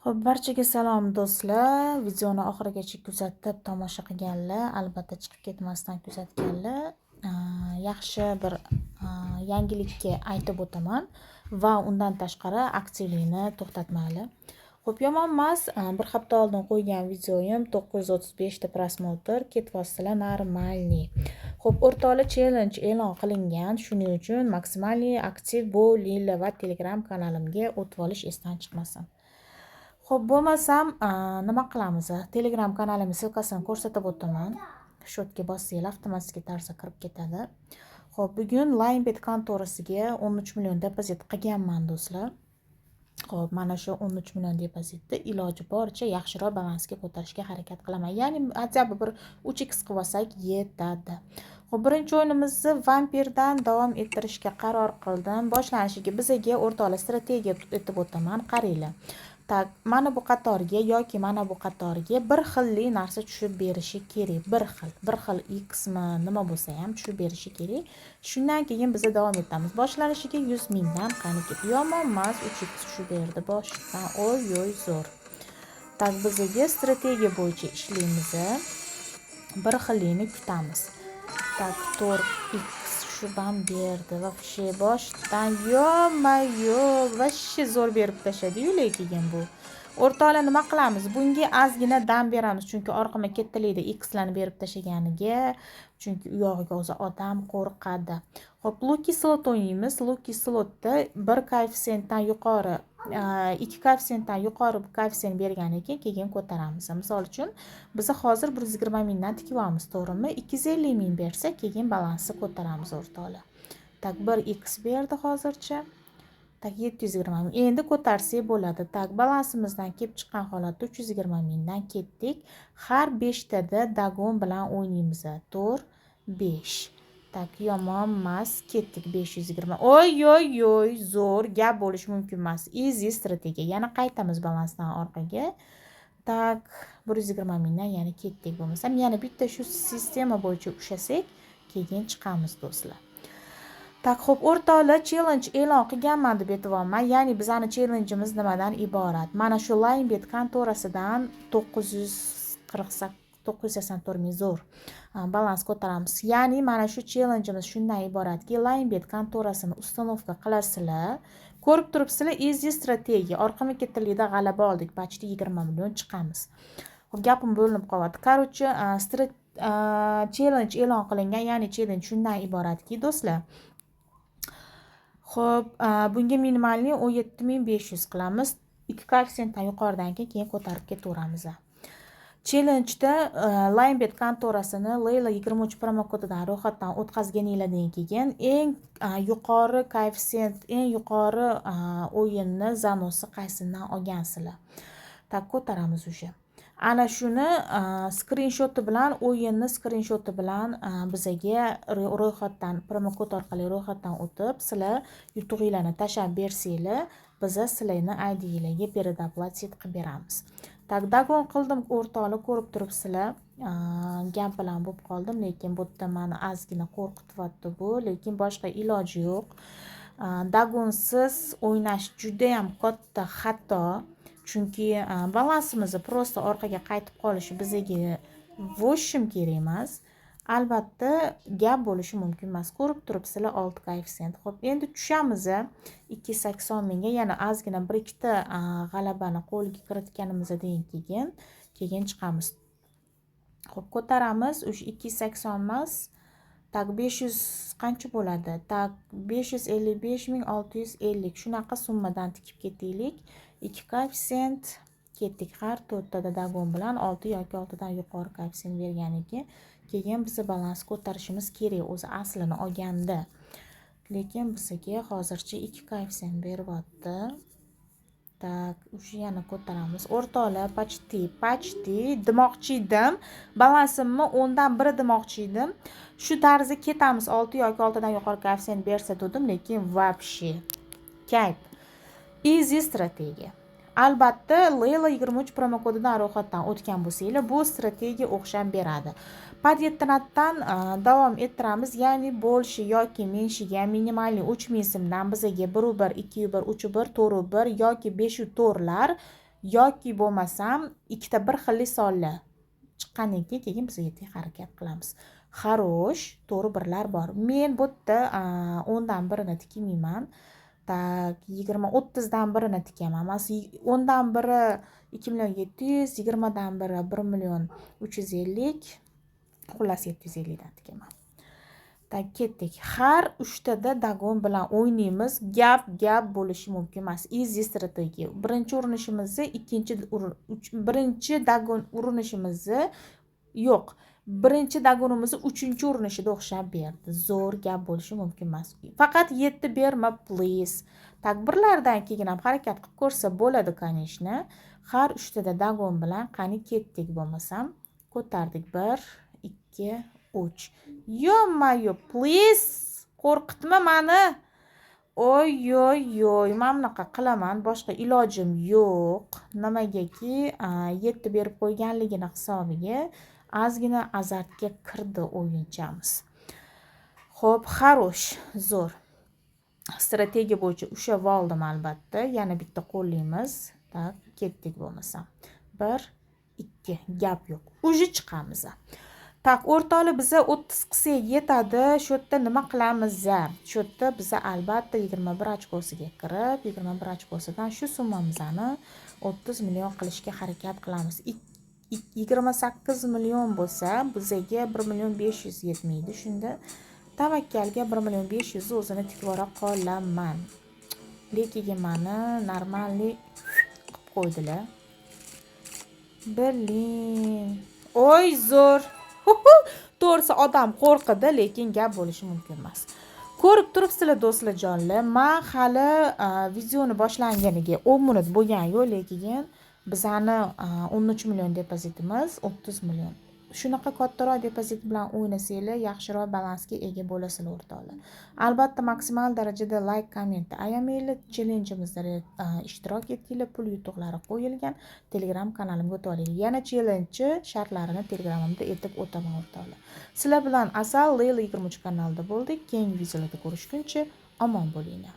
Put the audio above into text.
Xo'p, barchaga salom do'stlar. Videoni oxirigacha kuzatib tomosha qilganlar, albatta chiqib ketmasdan kuzatganlar, yaxshi bir yangilikka aytib o'taman va undan tashqari aktivlikni to'xtatmayli. Xo'p, yomon emas. Bir hafta oldin qo'ygan videoyim 935 ta prosmotr, ketyapsizlar normalniy. Xo'p, o'rtoqli challenge e'lon qilingan. Shuning uchun maksimalniy aktiv bo'linglar va Telegram kanalimga o'tib olish esdan chiqmasin. Xo'p, bo'lmasam nima qilamiz? Telegram kanalimning silkasini ko'rsatib o'taman. Shotga bossanglar avtomatik tarzda kirib ketadi. Xo'p, bugun Linebet kontorasiga 13 million depozit qilganman do'stlar. Xo'p, mana shu 13 million depozitni iloji boricha yaxshiroq balansga ko'tarishga harakat qilaman. Ya'ni ajabi bir 3x qilib olsak yetadi. Xo'p, birinchi o'yinimizni vampirdan davom ettirishga qaror qildim. Boshlanishiga bizga o'rtoqli strategiya etib o'taman. Qaranglar. Tak, mana bu qatorga yoki mana bu qatorga bir xilli narsa tushib berishi kerak. Bir xil x mi nima bo'lsa ham tushib berishi kerak. Shundan keyin biz davom etamiz. Boshlanishiga 100 mingdan qaniqib. Yomon emas, 3x tushib berdi boshdan. Oy zo'r. Tak, bizga strategiya bo'yicha ishlaymiz. Bir xillikni kutamiz. Tak, 4x shubam berdi. Вообще boshdan вообще zo'r berib tashlaydi lekin bu. O'rtoqlar nima qilamiz? Bunga ozgina dam beramiz, chunki orqama kattalikda x larni berib tashlaganiga, chunki u yog'iga o'zi odam qo'rqadi. Xo'p, Lucky slot o'ynaymiz. Lucky slotda 1 koeffitsiyentdan yuqori, 2 koeffitsiyentdan yuqori koeffitsiyent bergan ekan, keyin ko'taramiz. Misol uchun biz hozir 120 mingdan tikyapmiz, to'g'rimi? 250 ming bersa, keyin balansni ko'taramiz o'rtoqlar. Tak, 1x berdi hozircha. Tak, 720 ming. Endi ko'tarsak bo'ladi. Tak, balansimizdan kelib chiqqan holatda 320 mingdan ketdik. Har 5 tada dagon bilan o'ynaymiz. 4, 5. Tak, yomon emas. Ketdik 520. Oy, zo'r gap bo'lish mumkin emas. Easy strategiya. Yana qaytamiz balansdan orqaga. Tak, 120 mingdan yana ketdik bo'lmasam, yana bitta shu sistema bo'yicha ushlasak, keyin chiqamiz do'stlar. Tak, xo'p, o'rtoqlar challenge e'lon qilganman deb aytyapman. Ya'ni bizning challengeimiz nimadan iborat? Mana shu Linebet kontorasidan 984 ming zo'r balans ko'taramiz. Ya'ni mana shu challengeimiz shundan iboratki, Linebet kontorasini ustanovka qilasizlar. Ko'rib turibsizlar, easy strategiya. Orqama kattalikda g'alaba oldik, почти 20 million chiqamiz. Xo'p, gapim bo'linib qolyapti. Короче, challenge e'lon qilingan, ya'ni challenge shundan iboratki, do'stlar. Xo'p, bunga minimalni 17500 qilamiz. 2 koeffitsiyentdan yuqoridan keyin ko'tarib ketaveramiz. Challenge'da Linebet kontorasini Layla 23 promo kodidan ro'yxatdan o'tkazganinglardan keyin eng yuqori koeffitsiyent, eng yuqori o'yinni zanosi qaysidan olgansizlar. Tak, ko'taramiz o'sha. Ana shuni skrinshoti bilan, o'yinni skrinshoti bilan bizga ro'yxatdan, promokod orqali ro'yxatdan o'tib, sizlar yutug'inglarni tashab bersanglar, biz sizlarning ID'larga передоплатить qilib beramiz. Tak, dagon qildim o'rtoqlar, ko'rib turibsizlar. Gap bilan bo'lib qoldim, lekin bu yerda meni ozgina qo'rqityapti bu, lekin boshqa iloji yo'q. Dagonsiz o'ynash juda ham katta xato. Chunki balansimizni prosta orqaga qaytib qolishi bizga voshim kerak emas. Albatta gap bo'lishi mumkin emas. Ko'rib turibsizlar 6 koeffitsiyent. Xo'p, endi tushamiz 280 mingga, yana ozgina 1-2 ta g'alabani qo'lga kiritganimizdan keyin chiqamiz. Xo'p, ko'taramiz. O'sha 280 emas. Tak, 500 qancha bo'ladi? Tak, 555.650 shunaqa summadan tikib ketaylik. 2 koeffitsiyent ketdik. Har 4 tada dagon bilan 6 yoki 6 dan yuqori koeffitsiyent berganiga keyin biz balans ko'tarishimiz kerak o'zi aslini olganda. Lekin bizga hozircha 2 koeffitsiyent beryapti. Tak, o'sha yana ko'taramiz. O'rtoqlar, почти demoqchi edim. Balansimni 10 dan 1 demoqchi edim. Shu tarzda ketamiz, 6 yoki 6 dan yuqori koeffitsiyent bersa dedim, lekin вообще kayf. Easy strategiya. Albatta, Layla 23 promo kodidan ro'yxatdan o'tgan bo'lsanglar, bu strategiya o'xshab beradi. Padyetratdan davom ettiramiz, ya'ni bo'lishi yoki menshiga minimalni 3000 so'mdan bizga 1 1, 2 1, 3 1, 4 1 yoki 5 4lar yoki bo'lmasam ikkita bir xillik sonlar chiqqandan keyin biz yetib harakat qilamiz. Xarosh, to'g'ri birlar bor. Men bu yerda 10 dan birini tikmayman. Tak 20-30 dan birini tikaman. Mas 10 dan biri 2.700.000, 20 dan biri 1.350.000, xullas 750 dan tikaman. Tak ketdik. Har 3 tada dagon bilan o'ynaymiz. Gap bo'lishi mumkin emas. Easy strategiya. Birinchi urinishimizni, birinchi dagon urinishimizni yo'q. Birinchi dagonimizni 3-urinishida o'xshab berdi. Zo'r gap bo'lishi mumkin emas. Faqat 7 berma please. Tak birlardan keyin ham harakat qilib ko'rsa bo'ladi, конечно. Har 3 tada dagon bilan qani ketdik bo'lmasam, ko'tardik 1, 2, 3. Yo-mayo, please. Qo'rqitma meni. Oy, men bunaqa qilaman, boshqa ilojim yo'q. Nimagaki 7 berib qo'yganligini hisobiga ozgina azartga kirdi o'yinchamiz. Xo'p, xarosh, zo'r. Strategiya bo'yicha ushlab oldim albatta. Yana bitta qo'llaymiz. Tak, ketdik bo'lmasam. 1, 2, gap yo'q. Uji chiqamiz. Tak, o'rtoqli biza 30 qilsak yetadi. Shu yerda nima qilamiz? Shu yerda biza albatta 21 ochkosiga kirib, 21 ochkosidan shu summamizni 30 million qilishga harakat qilamiz. 28 million bo'lsa, bizaga 1.500.000 yetmaydi. Shunda tavakkalga 1.500.000 o'zini tikib o'ra qolaman. Lekin meni normalniy qilib qo'ydilar. Berlin. Oy, zo'r. To'g'risi odam qo'rqidi, lekin gap bo'lishi mumkin emas. Ko'rib turibsizlar do'stlar jonlar. Men hali videoni boshlanganiga 10 minut bo'lgan yo'q, lekin bizani 13 million depozitimiz 30 million. Shunaqa kattaroq depozit bilan o'ynasanglar, yaxshiroq balansga ega bo'lasizlar o'rtoqlar. Albatta maksimal darajada like, komment ayamanglar. Challengeimizda ishtirok etinglar. Pul yutuqlari qo'yilgan. Telegram kanalimga o'tib olinglar. Yana challenge shartlarini Telegramimda aytib o'taman o'rtoqlar. Sizlar bilan Asal Leyla 23 kanalida bo'ldik. Keyingi videolarda ko'rishguncha omon bo'linglar.